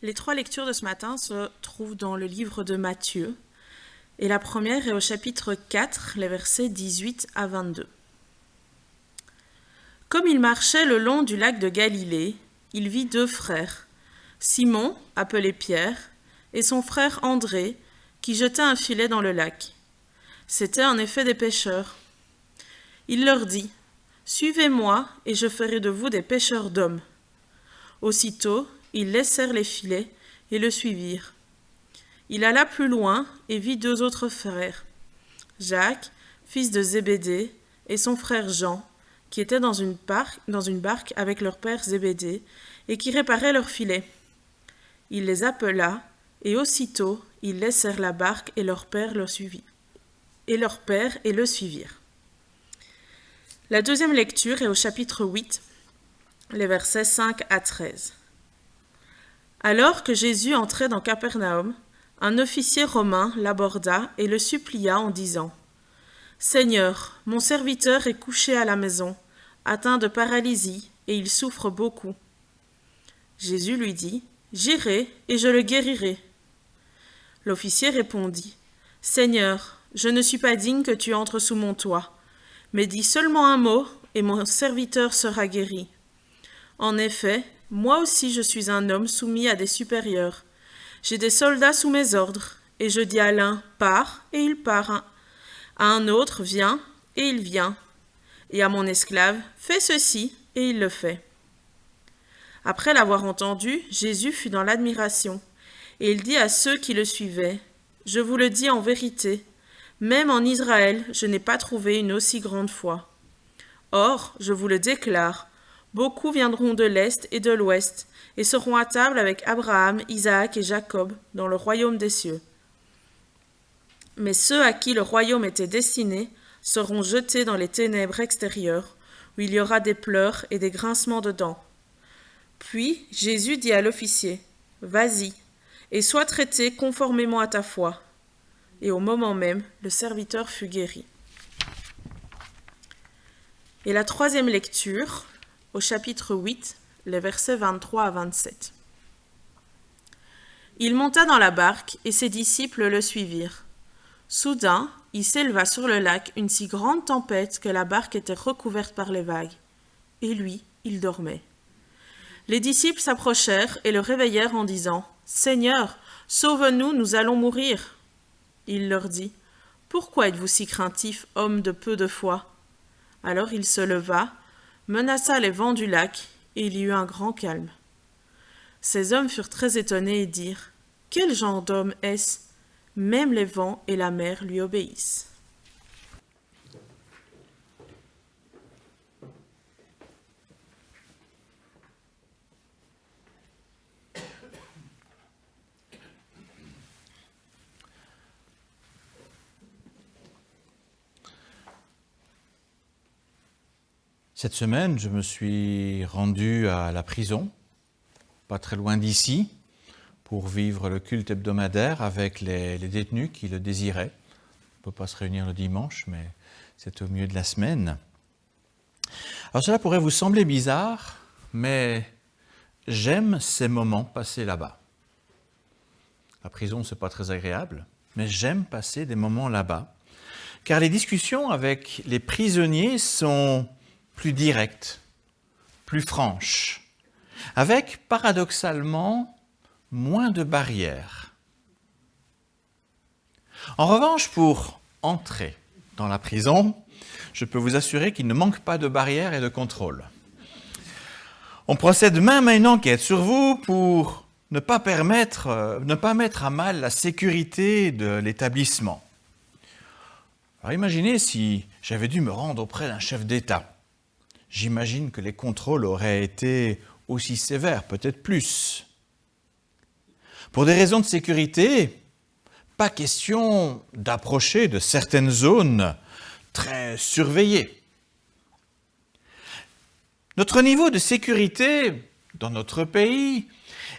Les trois lectures de ce matin se trouvent dans le livre de Matthieu, et la première est au chapitre 4, les versets 18 à 22. Comme il marchait le long du lac de Galilée, il vit deux frères, Simon, appelé Pierre, et son frère André, qui jetaient un filet dans le lac. C'étaient en effet des pêcheurs. Il leur dit : « Suivez-moi, et je ferai de vous des pêcheurs d'hommes. » Aussitôt, ils laissèrent les filets et le suivirent. Il alla plus loin et vit deux autres frères, Jacques, fils de Zébédée, et son frère Jean, qui étaient dans une barque avec leur père Zébédée et qui réparaient leurs filets. Il les appela, et aussitôt ils laissèrent la barque et leur père le suivirent. La deuxième lecture est au chapitre 8, les versets 5 à 13. Alors que Jésus entrait dans Capernaum, un officier romain l'aborda et le supplia en disant : « Seigneur, mon serviteur est couché à la maison, atteint de paralysie, et il souffre beaucoup. » Jésus lui dit : « J'irai et je le guérirai. » L'officier répondit : « Seigneur, je ne suis pas digne que tu entres sous mon toit, mais dis seulement un mot, et mon serviteur sera guéri. En effet, moi aussi je suis un homme soumis à des supérieurs. J'ai des soldats sous mes ordres, et je dis à l'un : pars, et il part. À un autre : viens, et il vient. Et à mon esclave : fais ceci, et il le fait. » Après l'avoir entendu, Jésus fut dans l'admiration, et il dit à ceux qui le suivaient : « Je vous le dis en vérité, même en Israël, je n'ai pas trouvé une aussi grande foi. Or, je vous le déclare, beaucoup viendront de l'Est et de l'Ouest, et seront à table avec Abraham, Isaac et Jacob dans le royaume des cieux. Mais ceux à qui le royaume était destiné seront jetés dans les ténèbres extérieures, où il y aura des pleurs et des grincements de dents. » Puis Jésus dit à l'officier : « Vas-y, et sois traité conformément à ta foi. » Et au moment même, le serviteur fut guéri. Et la troisième lecture, au chapitre 8, les versets 23 à 27. Il monta dans la barque, et ses disciples le suivirent. Soudain, il s'éleva sur le lac une si grande tempête que la barque était recouverte par les vagues. Et lui, il dormait. Les disciples s'approchèrent et le réveillèrent en disant : « Seigneur, sauve-nous, nous allons mourir. » Il leur dit : « Pourquoi êtes-vous si craintifs, hommes de peu de foi ? » Alors il se leva, menaça les vents du lac, et il y eut un grand calme. Ces hommes furent très étonnés et dirent : « Quel genre d'homme est-ce ? Même les vents et la mer lui obéissent. » Cette semaine, je me suis rendu à la prison, pas très loin d'ici, pour vivre le culte hebdomadaire avec les détenus qui le désiraient. On ne peut pas se réunir le dimanche, mais c'est au milieu de la semaine. Alors cela pourrait vous sembler bizarre, mais j'aime ces moments passés là-bas. La prison, ce n'est pas très agréable, mais j'aime passer des moments là-bas, car les discussions avec les prisonniers sont plus directes, plus franches, avec, paradoxalement, moins de barrières. En revanche, pour entrer dans la prison, je peux vous assurer qu'il ne manque pas de barrières et de contrôle. On procède même à une enquête sur vous pour ne pas mettre à mal la sécurité de l'établissement. Alors imaginez si j'avais dû me rendre auprès d'un chef d'État. J'imagine que les contrôles auraient été aussi sévères, peut-être plus. Pour des raisons de sécurité, pas question d'approcher de certaines zones très surveillées. Notre niveau de sécurité dans notre pays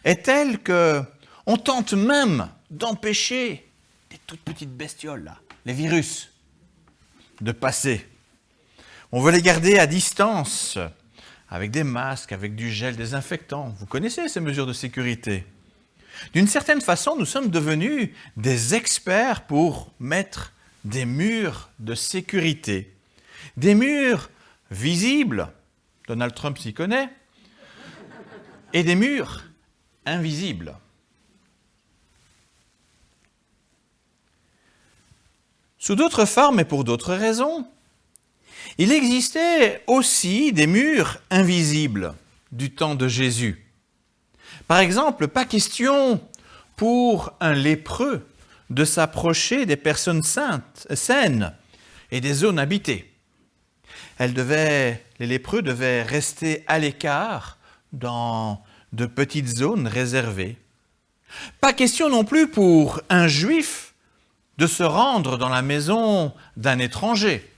est tel qu'on tente même d'empêcher les toutes petites bestioles, là, les virus, de passer. On veut les garder à distance, avec des masques, avec du gel désinfectant. Vous connaissez ces mesures de sécurité. D'une certaine façon, nous sommes devenus des experts pour mettre des murs de sécurité, des murs visibles, Donald Trump s'y connaît, et des murs invisibles. Sous d'autres formes et pour d'autres raisons, il existait aussi des murs invisibles du temps de Jésus. Par exemple, pas question pour un lépreux de s'approcher des personnes saines et des zones habitées. Les lépreux devaient rester à l'écart dans de petites zones réservées. Pas question non plus pour un juif de se rendre dans la maison d'un étranger.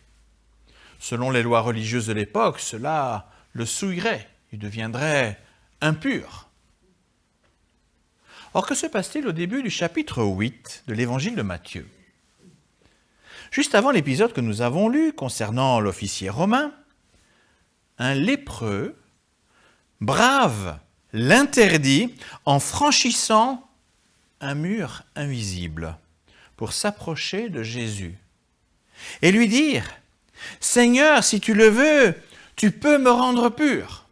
Selon les lois religieuses de l'époque, cela le souillerait, il deviendrait impur. Or, que se passe-t-il au début du chapitre 8 de l'évangile de Matthieu? Juste avant l'épisode que nous avons lu concernant l'officier romain, un lépreux brave l'interdit en franchissant un mur invisible pour s'approcher de Jésus et lui dire « Seigneur, si tu le veux, tu peux me rendre pur. »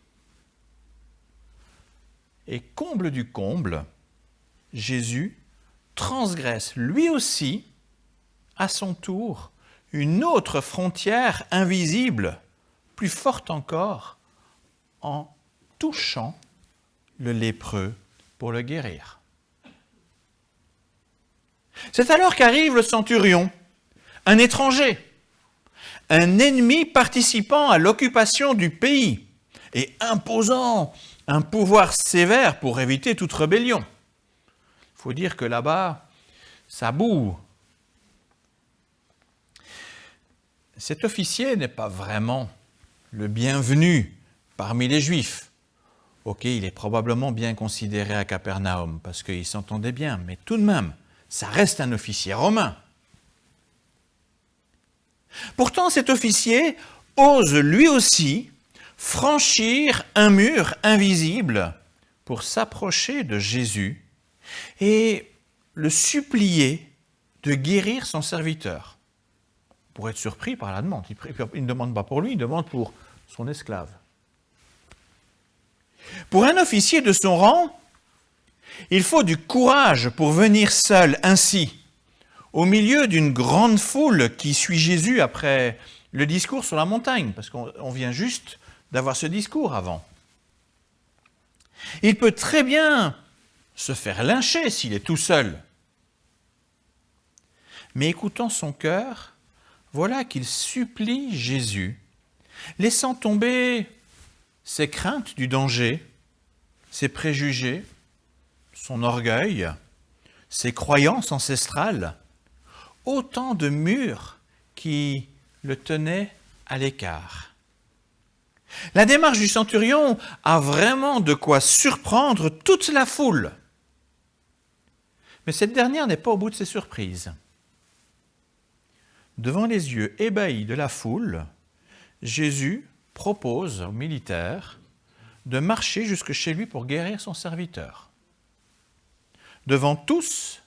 Et comble du comble, Jésus transgresse lui aussi, à son tour, une autre frontière invisible, plus forte encore, en touchant le lépreux pour le guérir. C'est alors qu'arrive le centurion, un étranger, un ennemi participant à l'occupation du pays et imposant un pouvoir sévère pour éviter toute rébellion. Il faut dire que là-bas, ça boue. Cet officier n'est pas vraiment le bienvenu parmi les Juifs. Ok, il est probablement bien considéré à Capernaum parce qu'il s'entendait bien, mais tout de même, ça reste un officier romain. Pourtant, cet officier ose lui aussi franchir un mur invisible pour s'approcher de Jésus et le supplier de guérir son serviteur. Pour être surpris par la demande. Il ne demande pas pour lui, il demande pour son esclave. Pour un officier de son rang, il faut du courage pour venir seul ainsi, au milieu d'une grande foule qui suit Jésus après le discours sur la montagne, parce qu'on vient juste d'avoir ce discours avant. Il peut très bien se faire lyncher s'il est tout seul. Mais écoutant son cœur, voilà qu'il supplie Jésus, laissant tomber ses craintes du danger, ses préjugés, son orgueil, ses croyances ancestrales, autant de murs qui le tenaient à l'écart. La démarche du centurion a vraiment de quoi surprendre toute la foule. Mais cette dernière n'est pas au bout de ses surprises. Devant les yeux ébahis de la foule, Jésus propose aux militaires de marcher jusque chez lui pour guérir son serviteur. Devant tous,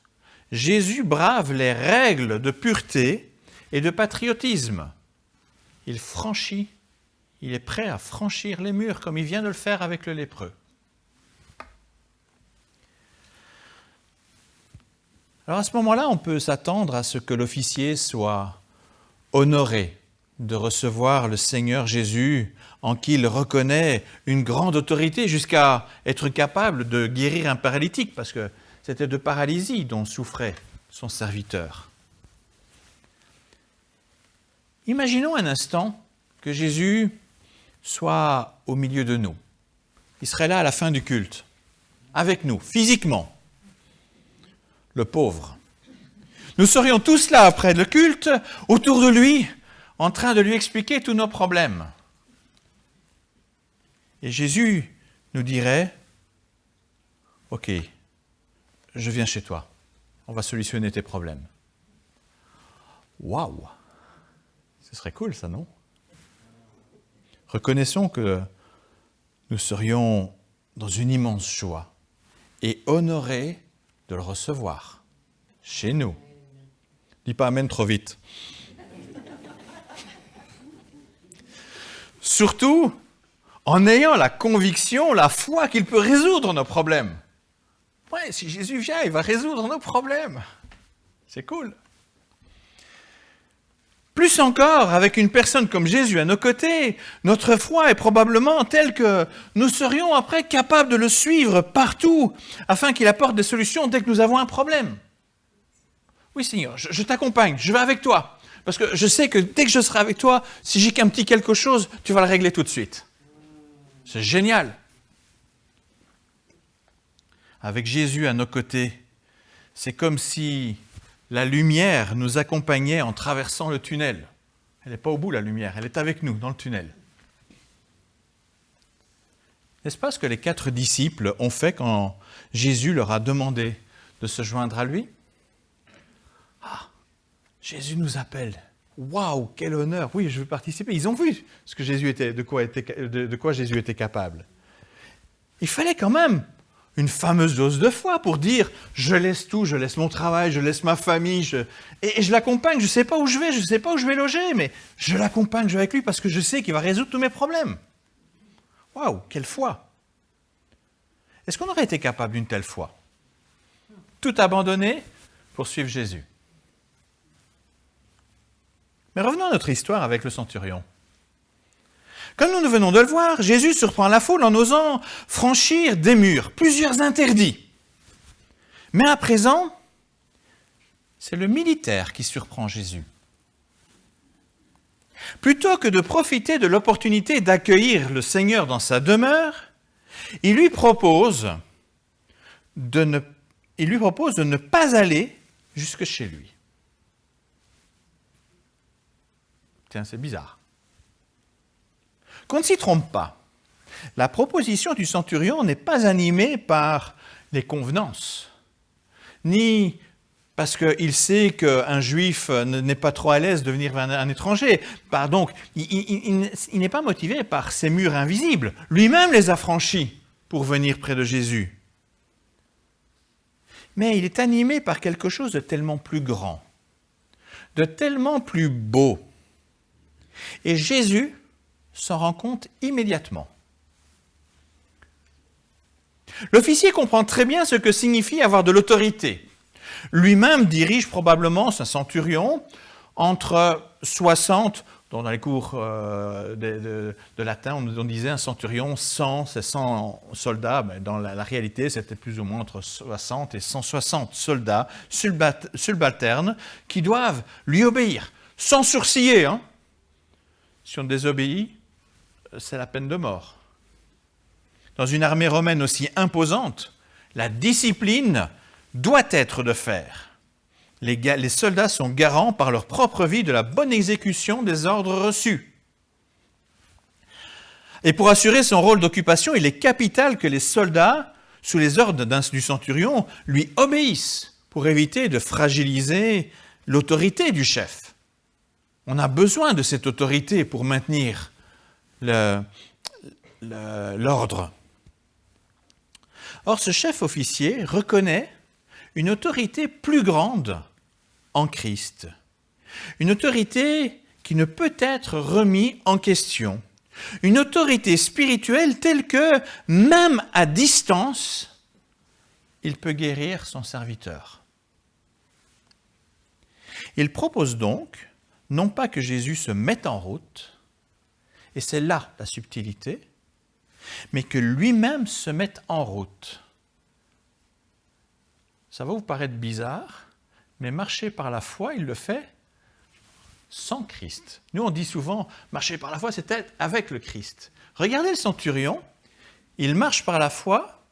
Jésus brave les règles de pureté et de patriotisme. Il est prêt à franchir les murs comme il vient de le faire avec le lépreux. Alors à ce moment-là, on peut s'attendre à ce que l'officier soit honoré de recevoir le Seigneur Jésus en qui il reconnaît une grande autorité jusqu'à être capable de guérir un paralytique parce que c'était de paralysie dont souffrait son serviteur. Imaginons un instant que Jésus soit au milieu de nous. Il serait là à la fin du culte, avec nous, physiquement. Le pauvre. Nous serions tous là après le culte, autour de lui, en train de lui expliquer tous nos problèmes. Et Jésus nous dirait, « Ok, je viens chez toi, on va solutionner tes problèmes. » Waouh! Ce serait cool ça, non? Reconnaissons que nous serions dans une immense joie et honorés de le recevoir chez nous. Dis pas amen trop vite. Surtout en ayant la conviction, la foi qu'il peut résoudre nos problèmes. Ouais, si Jésus vient, il va résoudre nos problèmes. C'est cool. Plus encore, avec une personne comme Jésus à nos côtés, notre foi est probablement telle que nous serions après capables de le suivre partout, afin qu'il apporte des solutions dès que nous avons un problème. Oui Seigneur, je t'accompagne, je vais avec toi, parce que je sais que dès que je serai avec toi, si j'ai qu'un petit quelque chose, tu vas le régler tout de suite. C'est génial. Avec Jésus à nos côtés, c'est comme si la lumière nous accompagnait en traversant le tunnel. Elle n'est pas au bout, la lumière, elle est avec nous, dans le tunnel. N'est-ce pas ce que les 4 disciples ont fait quand Jésus leur a demandé de se joindre à lui? Ah, Jésus nous appelle. Waouh, quel honneur! Oui, je veux participer. Ils ont vu ce que Jésus était, de quoi Jésus était capable. Il fallait quand même une fameuse dose de foi pour dire « je laisse tout, je laisse mon travail, je laisse ma famille, et je l'accompagne, je ne sais pas où je vais, je ne sais pas où je vais loger, mais je l'accompagne, je vais avec lui parce que je sais qu'il va résoudre tous mes problèmes. » Waouh, quelle foi! Est-ce qu'on aurait été capable d'une telle foi? Tout abandonner pour suivre Jésus. Mais revenons à notre histoire avec le centurion. Comme nous venons de le voir, Jésus surprend la foule en osant franchir des murs, plusieurs interdits. Mais à présent, c'est le militaire qui surprend Jésus. Plutôt que de profiter de l'opportunité d'accueillir le Seigneur dans sa demeure, il lui propose de ne pas aller jusque chez lui. Tiens, c'est bizarre. Qu'on ne s'y trompe pas. La proposition du centurion n'est pas animée par les convenances, ni parce qu'il sait qu'un juif n'est pas trop à l'aise de venir vers un étranger. Donc, il n'est pas motivé par ces murs invisibles. Lui-même les a franchis pour venir près de Jésus. Mais il est animé par quelque chose de tellement plus grand, de tellement plus beau. Et Jésus s'en rend compte immédiatement. L'officier comprend très bien ce que signifie avoir de l'autorité. Lui-même dirige probablement, c'est un centurion, entre 60, dans les cours de latin, on disait un centurion, 100, c'est 100 soldats, mais dans la réalité, c'était plus ou moins entre 60 et 160 soldats subalternes qui doivent lui obéir, sans sourciller. Si on désobéit, c'est la peine de mort. Dans une armée romaine aussi imposante, la discipline doit être de fer. Les soldats sont garants par leur propre vie de la bonne exécution des ordres reçus. Et pour assurer son rôle d'occupation, il est capital que les soldats, sous les ordres du centurion, lui obéissent pour éviter de fragiliser l'autorité du chef. On a besoin de cette autorité pour maintenir l'ordre. Or, ce chef officier reconnaît une autorité plus grande en Christ. Une autorité qui ne peut être remise en question. Une autorité spirituelle telle que, même à distance, il peut guérir son serviteur. Il propose donc, non pas que Jésus se mette en route, et c'est là la subtilité, mais que lui-même se mette en route. Ça va vous paraître bizarre, mais marcher par la foi, il le fait sans Christ. Nous, on dit souvent, marcher par la foi, c'est être avec le Christ. Regardez le centurion, il marche par la foi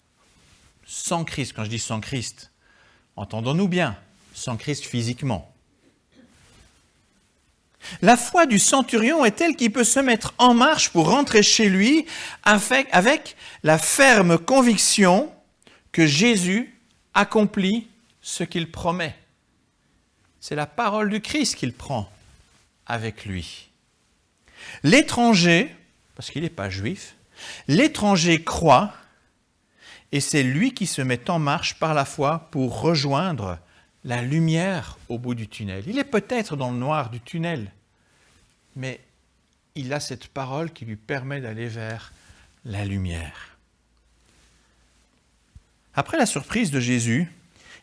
sans Christ. Quand je dis sans Christ, entendons-nous bien, sans Christ physiquement. La foi du centurion est telle qu'il peut se mettre en marche pour rentrer chez lui avec la ferme conviction que Jésus accomplit ce qu'il promet. C'est la parole du Christ qu'il prend avec lui. L'étranger, parce qu'il n'est pas juif, l'étranger croit et c'est lui qui se met en marche par la foi pour rejoindre la lumière au bout du tunnel. Il est peut-être dans le noir du tunnel, mais il a cette parole qui lui permet d'aller vers la lumière. Après la surprise de Jésus,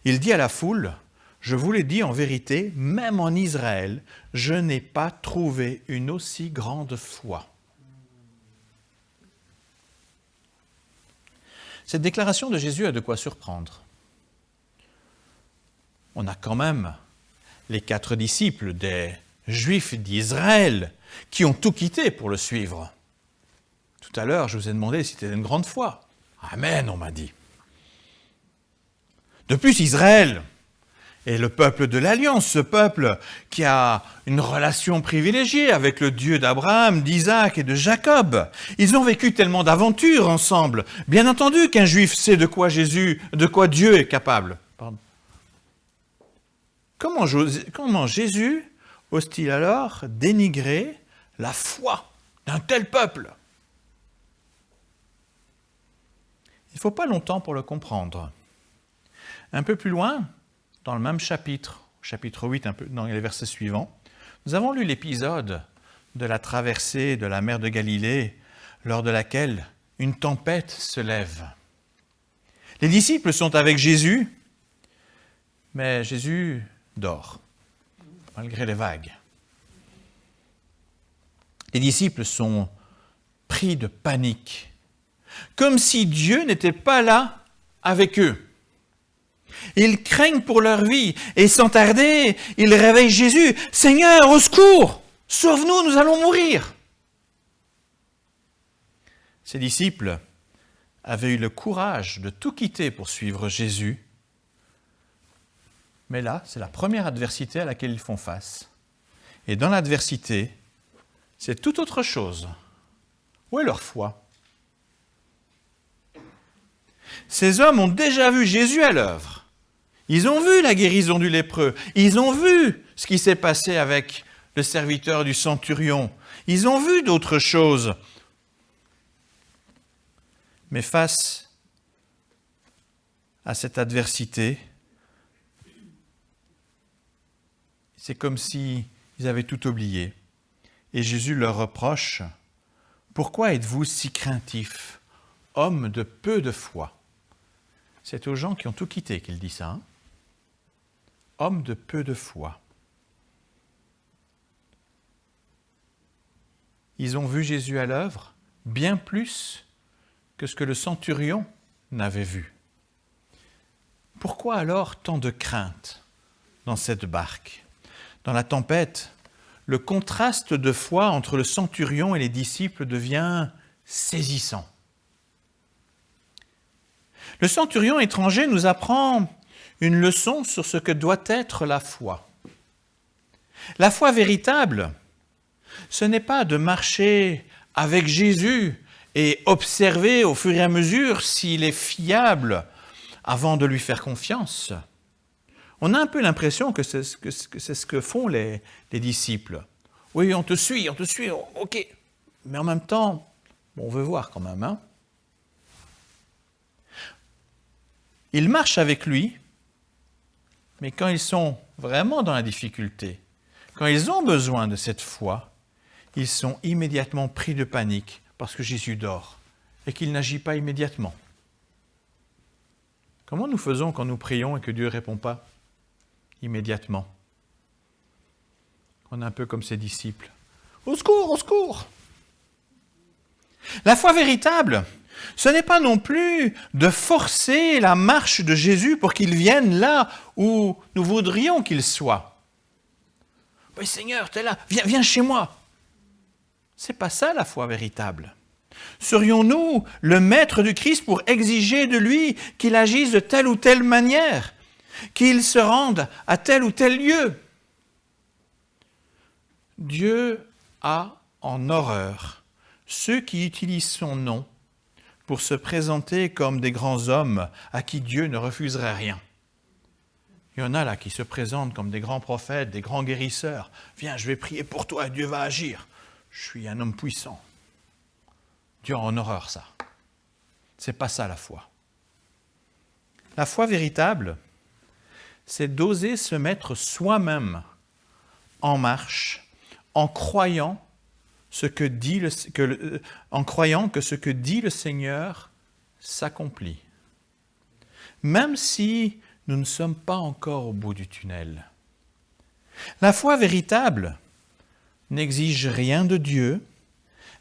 il dit à la foule, « Je vous l'ai dit en vérité, même en Israël, je n'ai pas trouvé une aussi grande foi. » Cette déclaration de Jésus a de quoi surprendre. On a quand même les 4 disciples des Juifs d'Israël qui ont tout quitté pour le suivre. Tout à l'heure, je vous ai demandé si c'était une grande foi. Amen, on m'a dit. De plus, Israël est le peuple de l'Alliance, ce peuple qui a une relation privilégiée avec le Dieu d'Abraham, d'Isaac et de Jacob. Ils ont vécu tellement d'aventures ensemble. Bien entendu qu'un Juif sait de quoi Dieu est capable. Pardon. Comment Jésus ose-t-il alors dénigrer la foi d'un tel peuple? Il ne faut pas longtemps pour le comprendre. Un peu plus loin, dans le même chapitre 8, un peu dans les versets suivants, nous avons lu l'épisode de la traversée de la mer de Galilée, lors de laquelle une tempête se lève. Les disciples sont avec Jésus, mais Jésus dort, malgré les vagues. Les disciples sont pris de panique, comme si Dieu n'était pas là avec eux. Ils craignent pour leur vie et sans tarder, ils réveillent Jésus. « Seigneur, au secours! Sauve-nous, nous allons mourir !» Ces disciples avaient eu le courage de tout quitter pour suivre Jésus. Mais là, c'est la première adversité à laquelle ils font face. Et dans l'adversité, c'est tout autre chose. Où est leur foi? Ces hommes ont déjà vu Jésus à l'œuvre. Ils ont vu la guérison du lépreux. Ils ont vu ce qui s'est passé avec le serviteur du centurion. Ils ont vu d'autres choses. Mais face à cette adversité, c'est comme s'ils avaient tout oublié. Et Jésus leur reproche, « Pourquoi êtes-vous si craintifs, hommes de peu de foi ?» C'est aux gens qui ont tout quitté qu'il dit ça. Hein? Hommes de peu de foi. Ils ont vu Jésus à l'œuvre bien plus que ce que le centurion n'avait vu. Pourquoi alors tant de crainte dans cette barque? Dans la tempête, le contraste de foi entre le centurion et les disciples devient saisissant. Le centurion étranger nous apprend une leçon sur ce que doit être la foi. La foi véritable, ce n'est pas de marcher avec Jésus et observer au fur et à mesure s'il est fiable avant de lui faire confiance. On a un peu l'impression que c'est ce que font les disciples. Oui, on te suit, ok. Mais en même temps, on veut voir quand même. Hein? Ils marchent avec lui, mais quand ils sont vraiment dans la difficulté, quand ils ont besoin de cette foi, ils sont immédiatement pris de panique parce que Jésus dort et qu'il n'agit pas immédiatement. Comment nous faisons quand nous prions et que Dieu ne répond pas immédiatement? On est un peu comme ses disciples. Au secours, au secours! La foi véritable, ce n'est pas non plus de forcer la marche de Jésus pour qu'il vienne là où nous voudrions qu'il soit. Oui, Seigneur, tu es là, viens chez moi. Ce n'est pas ça la foi véritable. Serions-nous le maître du Christ pour exiger de lui qu'il agisse de telle ou telle manière, qu'il se rende à tel ou tel lieu? Dieu a en horreur ceux qui utilisent son nom pour se présenter comme des grands hommes à qui Dieu ne refuserait rien. Il y en a là qui se présentent comme des grands prophètes, des grands guérisseurs. Viens, je vais prier pour toi, Dieu va agir. Je suis un homme puissant. Dieu a en horreur ça. C'est pas ça la foi. La foi véritable, c'est d'oser se mettre soi-même en marche en croyant que ce que dit le Seigneur s'accomplit. Même si nous ne sommes pas encore au bout du tunnel. La foi véritable n'exige rien de Dieu,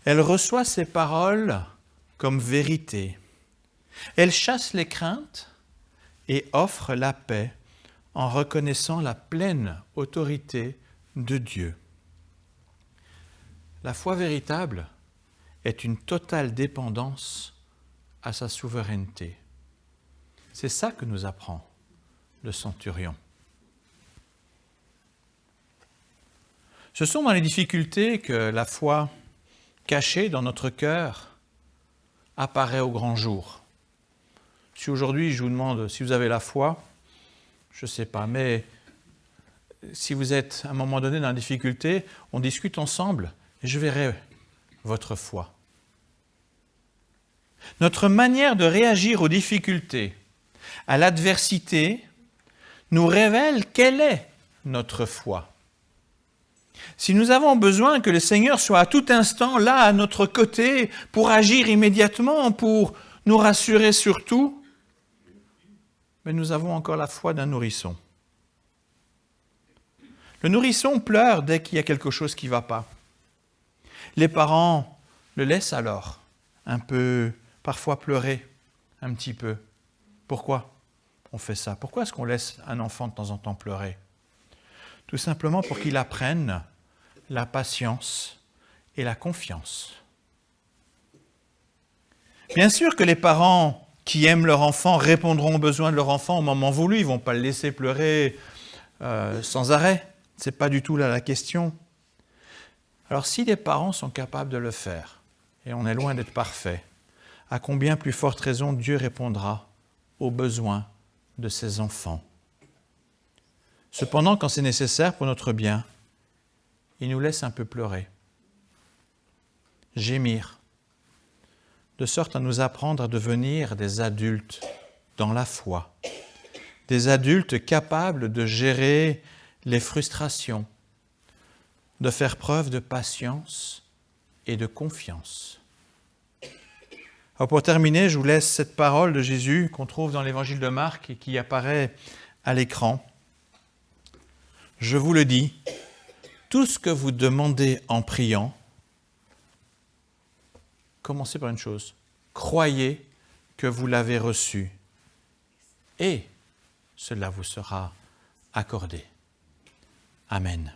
elle reçoit ses paroles comme vérité. Elle chasse les craintes et offre la paix en reconnaissant la pleine autorité de Dieu. La foi véritable est une totale dépendance à sa souveraineté. C'est ça que nous apprend le centurion. Ce sont dans les difficultés que la foi cachée dans notre cœur apparaît au grand jour. Si aujourd'hui je vous demande si vous avez la foi, je ne sais pas, mais si vous êtes à un moment donné dans la difficulté, on discute ensemble et je verrai votre foi. Notre manière de réagir aux difficultés, à l'adversité, nous révèle quelle est notre foi. Si nous avons besoin que le Seigneur soit à tout instant là à notre côté pour agir immédiatement, pour nous rassurer sur tout, mais nous avons encore la foi d'un nourrisson. Le nourrisson pleure dès qu'il y a quelque chose qui ne va pas. Les parents le laissent alors un peu, parfois pleurer un petit peu. Pourquoi on fait ça? Pourquoi est-ce qu'on laisse un enfant de temps en temps pleurer? Tout simplement pour qu'il apprenne la patience et la confiance. Bien sûr que les parents qui aiment leur enfant répondront aux besoins de leur enfant au moment voulu. Ils ne vont pas le laisser pleurer sans arrêt. Ce n'est pas du tout là la question. Alors si les parents sont capables de le faire, et on est loin d'être parfait, à combien plus forte raison Dieu répondra aux besoins de ses enfants. Cependant, quand c'est nécessaire pour notre bien, il nous laisse un peu pleurer, gémir, de sorte à nous apprendre à devenir des adultes dans la foi, des adultes capables de gérer les frustrations, de faire preuve de patience et de confiance. Alors pour terminer, je vous laisse cette parole de Jésus qu'on trouve dans l'évangile de Marc et qui apparaît à l'écran. Je vous le dis, tout ce que vous demandez en priant, commencez par une chose, croyez que vous l'avez reçu et cela vous sera accordé. Amen.